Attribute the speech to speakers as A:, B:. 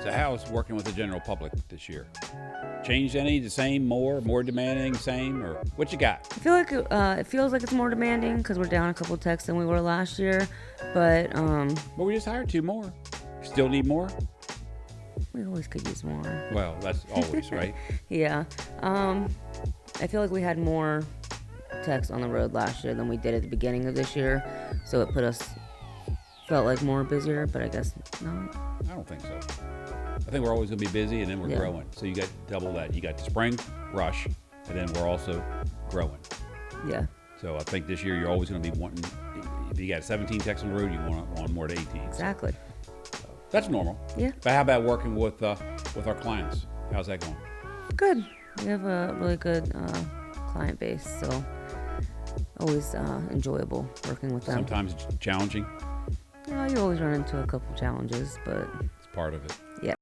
A: So how's working with the general public this year? Changed any? The same? More demanding? Same? Or what you got?
B: I feel like it feels like it's more demanding because we're down a couple techs than we were last year. But
A: we just hired 2 more. Still need more?
B: we always could use more.
A: Well, that's always right.
B: Yeah. I feel like we had more techs on the road last year than we did at the beginning of this year, so it felt like more busier. But I guess not.
A: I don't think so. I think we're always going to be busy, and then we're growing. So you got double that. You got the spring rush, and then we're also growing.
B: Yeah.
A: So I think this year you're always going to be wanting. If you got 17 techs on the road, you want more to 18.
B: Exactly.
A: So that's normal.
B: Yeah.
A: But how about working with our clients? How's that going?
B: Good. We have a really good client base, so always enjoyable working with them.
A: Sometimes it's challenging.
B: You always run into a couple challenges, but
A: it's part of it.